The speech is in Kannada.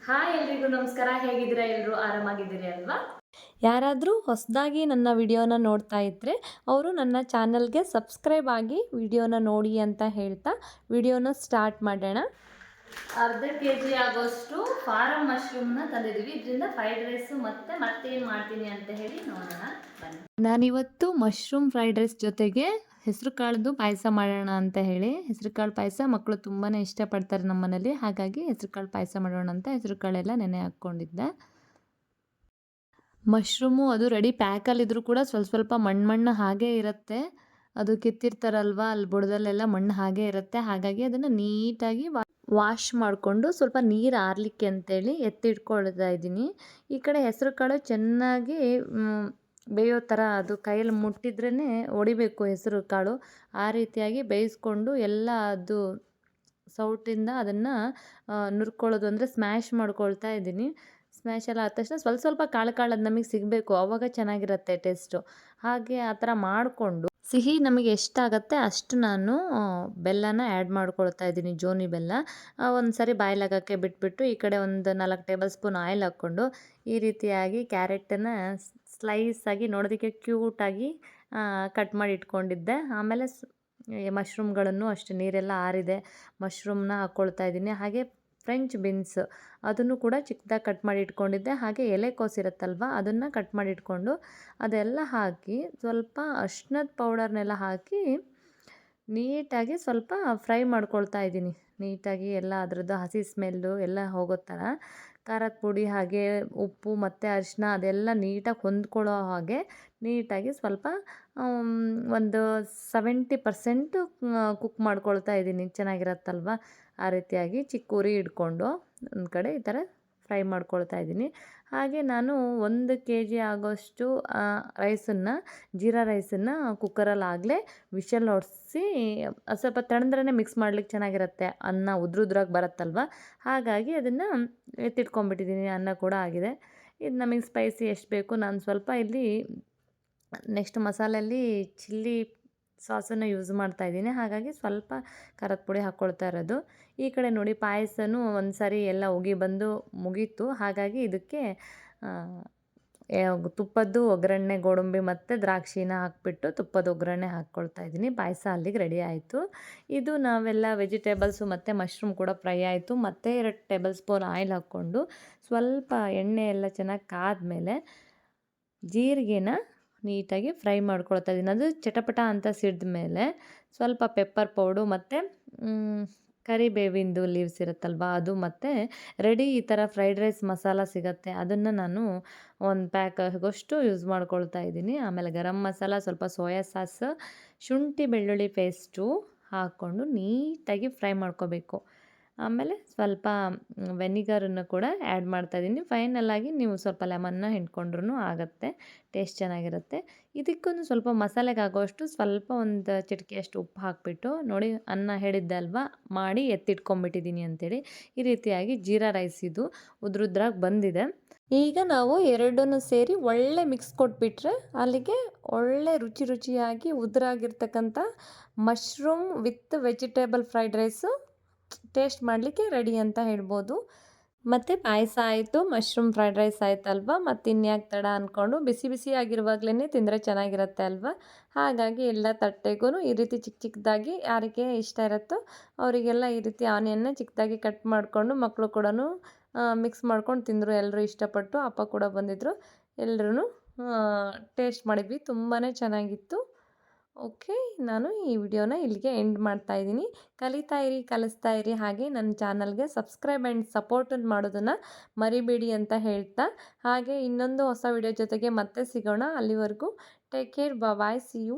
ಹಾಯ್ ಎಲ್ರಿಗೂ ನಮಸ್ಕಾರ. ಹೇಗಿದ್ದೀರಾ? ಎಲ್ಲರೂ ಆರಾಮಾಗಿದ್ದೀರಿ ಅಲ್ವಾ? ಯಾರಾದರೂ ಹೊಸದಾಗಿ ನನ್ನ ವಿಡಿಯೋನ ನೋಡ್ತಾ ಇದ್ದರೆ ಅವರು ನನ್ನ ಚಾನಲ್ಗೆ ಸಬ್ಸ್ಕ್ರೈಬ್ ಆಗಿ ವಿಡಿಯೋನ ನೋಡಿ ಅಂತ ಹೇಳ್ತಾ ವಿಡಿಯೋನ ಸ್ಟಾರ್ಟ್ ಮಾಡೋಣ. ಅರ್ಧ ಕೆಜಿ ಆಗೋಷ್ಟು ಫಾರಂ ಮಶ್ರೂಮ್ನ ತಂದಿದ್ದೀವಿ. ಇದರಿಂದ ಫ್ರೈಡ್ ರೈಸು ಮತ್ತೇನು ಮಾಡ್ತೀನಿ ಅಂತ ಹೇಳಿ ನೋಡೋಣ ಬನ್ನಿ. ನಾನಿವತ್ತು ಮಶ್ರೂಮ್ ಫ್ರೈಡ್ ರೈಸ್ ಜೊತೆಗೆ ಹೆಸರು ಕಾಳ್ದು ಪಾಯಸ ಮಾಡೋಣ ಅಂತ ಹೇಳಿ, ಹೆಸರು ಕಾಳು ಪಾಯಸ ಮಕ್ಕಳು ತುಂಬಾ ಇಷ್ಟಪಡ್ತಾರೆ ನಮ್ಮ ಮನೇಲಿ. ಹಾಗಾಗಿ ಹೆಸರು ಕಾಳು ಪಾಯಸ ಮಾಡೋಣ ಅಂತ ಹೆಸರು ಕಾಳೆಲ್ಲ ನೆನೆ ಹಾಕ್ಕೊಂಡಿದ್ದೆ. ಮಶ್ರೂಮು ಅದು ರೆಡಿ ಪ್ಯಾಕಲ್ಲಿದ್ದರೂ ಕೂಡ ಸ್ವಲ್ಪ ಸ್ವಲ್ಪ ಮಣ್ಣು ಹಾಗೇ ಇರುತ್ತೆ. ಅದು ಕಿತ್ತಿರ್ತಾರಲ್ವ, ಅಲ್ಲಿ ಬುಡದಲ್ಲೆಲ್ಲ ಮಣ್ಣು ಹಾಗೇ ಇರುತ್ತೆ. ಹಾಗಾಗಿ ಅದನ್ನು ನೀಟಾಗಿ ವಾಶ್ ಮಾಡಿಕೊಂಡು ಸ್ವಲ್ಪ ನೀರು ಆರಲಿಕ್ಕೆ ಅಂತೇಳಿ ಎತ್ತಿಟ್ಕೊಳ್ತಾ ಇದ್ದೀನಿ. ಈ ಕಡೆ ಹೆಸರು ಕಾಳು ಚೆನ್ನಾಗಿ ಬೇಯೋ ಥರ ಅದು ಕೈಯಲ್ಲಿ ಮುಟ್ಟಿದ್ರೇ ಹೊಡಿಬೇಕು ಹೆಸರು ಕಾಳು. ಆ ರೀತಿಯಾಗಿ ಬೇಯಿಸ್ಕೊಂಡು ಎಲ್ಲ ಅದು ಸೌಟಿಂದ ಅದನ್ನು ನುರ್ಕೊಳ್ಳೋದು ಅಂದರೆ ಸ್ಮ್ಯಾಶ್ ಮಾಡ್ಕೊಳ್ತಾ ಇದ್ದೀನಿ. ಸ್ಮ್ಯಾಶ್ ಎಲ್ಲ ಆದ ತಕ್ಷಣ ಸ್ವಲ್ಪ ಸ್ವಲ್ಪ ಕಾಳು ಅದು ನಮಗೆ ಸಿಗಬೇಕು, ಆವಾಗ ಚೆನ್ನಾಗಿರುತ್ತೆ ಟೇಸ್ಟು. ಹಾಗೆ ಆ ಥರ ಮಾಡಿಕೊಂಡು ಸಿಹಿ ನಮಗೆ ಎಷ್ಟಾಗತ್ತೆ ಅಷ್ಟು ನಾನು ಬೆಲ್ಲನ ಆ್ಯಡ್ ಮಾಡ್ಕೊಳ್ತಾ ಇದ್ದೀನಿ, ಜೋನಿ ಬೆಲ್ಲ. ಒಂದು ಸರಿ ಬಾಯ್ಲಾಗೋಕ್ಕೆ ಬಿಟ್ಬಿಟ್ಟು ಈ ಕಡೆ ಒಂದು 4 ಟೇಬಲ್ ಸ್ಪೂನ್ ಆಯಿಲ್ ಹಾಕ್ಕೊಂಡು ಈ ರೀತಿಯಾಗಿ ಕ್ಯಾರೆಟನ್ನು ಸ್ಲೈಸಾಗಿ ನೋಡೋದಕ್ಕೆ ಕ್ಯೂಟಾಗಿ ಕಟ್ ಮಾಡಿ ಇಟ್ಕೊಂಡಿದ್ದೆ. ಆಮೇಲೆ ಮಶ್ರೂಮ್ಗಳನ್ನು ಅಷ್ಟು ನೀರೆಲ್ಲ ಆರಿದೆ, ಮಶ್ರೂಮ್ನ ಹಾಕ್ಕೊಳ್ತಾ ಇದ್ದೀನಿ. ಹಾಗೆ ಫ್ರೆಂಚ್ ಬೀನ್ಸ್ ಅದನ್ನು ಕೂಡ ಚಿಕ್ಕದಾಗಿ ಕಟ್ ಮಾಡಿ ಇಟ್ಕೊಂಡಿದ್ದೆ. ಹಾಗೆ ಎಲೆಕೋಸು ಇರುತ್ತಲ್ವ, ಅದನ್ನು ಕಟ್ ಮಾಡಿ ಇಟ್ಕೊಂಡು ಅದೆಲ್ಲ ಹಾಕಿ ಸ್ವಲ್ಪ ಅರ್ಶಿನದ ಪೌಡರ್ನೆಲ್ಲ ಹಾಕಿ ನೀಟಾಗಿ ಸ್ವಲ್ಪ ಫ್ರೈ ಮಾಡ್ಕೊಳ್ತಾ ಇದ್ದೀನಿ. ನೀಟಾಗಿ ಎಲ್ಲ ಅದರದ್ದು ಹಸಿ ಸ್ಮೆಲ್ಲು ಎಲ್ಲ ಹೋಗೋ ಥರ ಖಾರದ ಪುಡಿ ಹಾಗೆ ಉಪ್ಪು ಮತ್ತು ಅರಿಶಿನ ಅದೆಲ್ಲ ನೀಟಾಗಿ ಹೊಂದ್ಕೊಳ್ಳೋ ಹಾಗೆ ನೀಟಾಗಿ ಸ್ವಲ್ಪ ಒಂದು 70% ಕುಕ್ ಮಾಡ್ಕೊಳ್ತಾ ಇದ್ದೀನಿ. ಚೆನ್ನಾಗಿರತ್ತಲ್ವ, ಆ ರೀತಿಯಾಗಿ ಚಿಕ್ಕ ಉರಿ ಇಟ್ಕೊಂಡು ಒಂದು ಕಡೆ ಈ ಥರ ಫ್ರೈ ಮಾಡ್ಕೊಳ್ತಾ ಇದ್ದೀನಿ. ಹಾಗೆ ನಾನು 1 kg ಆಗೋಷ್ಟು ರೈಸನ್ನು, ಜೀರಾ ರೈಸನ್ನು ಕುಕ್ಕರಲ್ಲಿ ಆಗಲೇ ವಿಷಲ್ ಹೊಡೆಸಿ ಸ್ವಲ್ಪ ತಣ್ಣಂದ್ರೇ ಮಿಕ್ಸ್ ಮಾಡ್ಲಿಕ್ಕೆ ಚೆನ್ನಾಗಿರುತ್ತೆ. ಅನ್ನ ಉದ್ರುದ್ರಾಗಿ ಬರುತ್ತಲ್ವ, ಹಾಗಾಗಿ ಅದನ್ನು ಎತ್ತಿಟ್ಕೊಂಡ್ಬಿಟ್ಟಿದ್ದೀನಿ. ಅನ್ನ ಕೂಡ ಆಗಿದೆ. ಇದು ನಮಗೆ ಸ್ಪೈಸಿ ಎಷ್ಟು ಬೇಕು, ನಾನು ಸ್ವಲ್ಪ ಇಲ್ಲಿ ನೆಕ್ಸ್ಟ್ ಮಸಾಲೆಯಲ್ಲಿ ಚಿಲ್ಲಿ ಸಾಸನ್ನು ಯೂಸ್ ಮಾಡ್ತಾಯಿದ್ದೀನಿ. ಹಾಗಾಗಿ ಸ್ವಲ್ಪ ಖಾರದ ಪುಡಿ ಹಾಕ್ಕೊಳ್ತಾ ಇರೋದು. ಈ ಕಡೆ ನೋಡಿ ಪಾಯಸನೂ ಒಂದು ಸಾರಿ ಎಲ್ಲ ಉಗಿ ಬಂದು ಮುಗೀತು. ಹಾಗಾಗಿ ಇದಕ್ಕೆ ತುಪ್ಪದ್ದು ಒಗ್ಗರಣೆ, ಗೋಡಂಬಿ ಮತ್ತು ದ್ರಾಕ್ಷಿನ ಹಾಕಿಬಿಟ್ಟು ತುಪ್ಪದ ಒಗ್ಗರಣೆ ಹಾಕ್ಕೊಳ್ತಾ ಇದ್ದೀನಿ. ಪಾಯಸ ಅಲ್ಲಿಗೆ ರೆಡಿ ಆಯಿತು. ಇದು ನಾವೆಲ್ಲ ವೆಜಿಟೇಬಲ್ಸು ಮತ್ತು ಮಶ್ರೂಮ್ ಕೂಡ ಫ್ರೈ ಆಯಿತು. ಮತ್ತೆ 2 ಟೇಬಲ್ ಸ್ಪೂನ್ ಆಯಿಲ್ ಹಾಕ್ಕೊಂಡು ಸ್ವಲ್ಪ ಎಣ್ಣೆ ಎಲ್ಲ ಚೆನ್ನಾಗಿ ಕಾದ್ಮೇಲೆ ಜೀರಿಗೆನ ನೀಟಾಗಿ ಫ್ರೈ ಮಾಡ್ಕೊಳ್ತಾ ಇದ್ದೀನಿ. ಅದು ಚಟಪಟ ಅಂತ ಸಿಡಿದ ಮೇಲೆ ಸ್ವಲ್ಪ ಪೆಪ್ಪರ್ ಪೌಡು ಮತ್ತು ಕರಿಬೇವಿಂದು ಲೀವ್ಸ್ ಇರುತ್ತಲ್ವ ಅದು, ಮತ್ತು ರೆಡಿ ಈ ಥರ ಫ್ರೈಡ್ ರೈಸ್ ಮಸಾಲ ಸಿಗುತ್ತೆ, ಅದನ್ನು ನಾನು 1 ಪ್ಯಾಕ್ ಆಗೋಷ್ಟು ಯೂಸ್ ಮಾಡ್ಕೊಳ್ತಾ ಇದ್ದೀನಿ. ಆಮೇಲೆ ಗರಂ ಮಸಾಲ, ಸ್ವಲ್ಪ ಸೋಯಾ ಸಾಸ್, ಶುಂಠಿ ಬೆಳ್ಳುಳ್ಳಿ ಪೇಸ್ಟು ಹಾಕ್ಕೊಂಡು ನೀಟಾಗಿ ಫ್ರೈ ಮಾಡ್ಕೋಬೇಕು. ಆಮೇಲೆ ಸ್ವಲ್ಪ ವೆನಿಗರನ್ನು ಕೂಡ ಆ್ಯಡ್ ಮಾಡ್ತಾಯಿದ್ದೀನಿ. ಫೈನಲಾಗಿ ನೀವು ಸ್ವಲ್ಪ ಲೆಮನ್ನ ಹಿಂಡ್ಕೊಂಡ್ರೂ ಆಗುತ್ತೆ, ಟೇಸ್ಟ್ ಚೆನ್ನಾಗಿರುತ್ತೆ. ಇದಕ್ಕೂ ಸ್ವಲ್ಪ ಮಸಾಲೆಗೆ ಆಗೋಷ್ಟು ಸ್ವಲ್ಪ ಒಂದು ಚಿಟಿಕೆಯಷ್ಟು ಉಪ್ಪು ಹಾಕಿಬಿಟ್ಟು ನೋಡಿ, ಅನ್ನ ಹೇಳಿದ್ದೆ ಅಲ್ವಾ ಮಾಡಿ ಎತ್ತಿಟ್ಕೊಂಡ್ಬಿಟ್ಟಿದ್ದೀನಿ ಅಂತೇಳಿ. ಈ ರೀತಿಯಾಗಿ ಜೀರಾ ರೈಸ್ ಇದು ಉದ್ರುದ್ರಾಗಿ ಬಂದಿದೆ. ಈಗ ನಾವು ಎರಡನ್ನೂ ಸೇರಿ ಒಳ್ಳೆ ಮಿಕ್ಸ್ ಕೊಟ್ಬಿಟ್ರೆ ಅಲ್ಲಿಗೆ ಒಳ್ಳೆ ರುಚಿಯಾಗಿ ಉದುರಾಗಿರ್ತಕ್ಕಂಥ mushroom with vegetable fried rice taste ಮಾಡಲಿಕ್ಕೆ ರೆಡಿ ಅಂತ ಹೇಳ್ಬೋದು. ಮತ್ತು ಪಾಯಸ ಆಯಿತು, ಮಶ್ರೂಮ್ ಫ್ರೈಡ್ ರೈಸ್ ಆಯ್ತಲ್ವ, ಮತ್ತು ಇನ್ಯಾಕೆ ತಡ ಅಂದ್ಕೊಂಡು ಬಿಸಿ ಬಿಸಿಯಾಗಿರುವಾಗಲೇ ತಿಂದರೆ ಚೆನ್ನಾಗಿರುತ್ತೆ ಅಲ್ವ. ಹಾಗಾಗಿ ಎಲ್ಲ ತಟ್ಟೆಗೂ ಈ ರೀತಿ ಚಿಕ್ಕ ಚಿಕ್ಕದಾಗಿ ಯಾರಿಗೆ ಇಷ್ಟ ಇರುತ್ತೋ ಅವರಿಗೆಲ್ಲ ಈ ರೀತಿ ಆನಿಯನ್ನ ಚಿಕ್ಕದಾಗಿ ಕಟ್ ಮಾಡಿಕೊಂಡು ಮಕ್ಕಳು ಕೂಡ ಮಿಕ್ಸ್ ಮಾಡ್ಕೊಂಡು ತಿಂದರು. ಎಲ್ಲರೂ ಇಷ್ಟಪಟ್ಟು, ಅಪ್ಪ ಕೂಡ ಬಂದಿದ್ದರು. ಎಲ್ಲರೂ ಟೇಸ್ಟ್ ಮಾಡಿದ್ವಿ, ತುಂಬಾ ಚೆನ್ನಾಗಿತ್ತು. ಓಕೆ, ನಾನು ಈ ವಿಡಿಯೋನ ಇಲ್ಲಿಗೆ ಎಂಡ್ ಮಾಡ್ತಾ ಇದ್ದೀನಿ. ಕಲಿತಾ ಇರಿ, ಕಲಿಸ್ತಾ ಇರಿ, ಹಾಗೆ ನನ್ನ ಚಾನಲ್ಗೆ ಸಬ್ಸ್ಕ್ರೈಬ್ ಆ್ಯಂಡ್ ಸಪೋರ್ಟನ್ನು ಮಾಡೋದನ್ನು ಮರಿಬೇಡಿ ಅಂತ ಹೇಳ್ತಾ, ಹಾಗೆ ಇನ್ನೊಂದು ಹೊಸ ವಿಡಿಯೋ ಜೊತೆಗೆ ಮತ್ತೆ ಸಿಗೋಣ. ಅಲ್ಲಿವರೆಗೂ take care, bye, see you.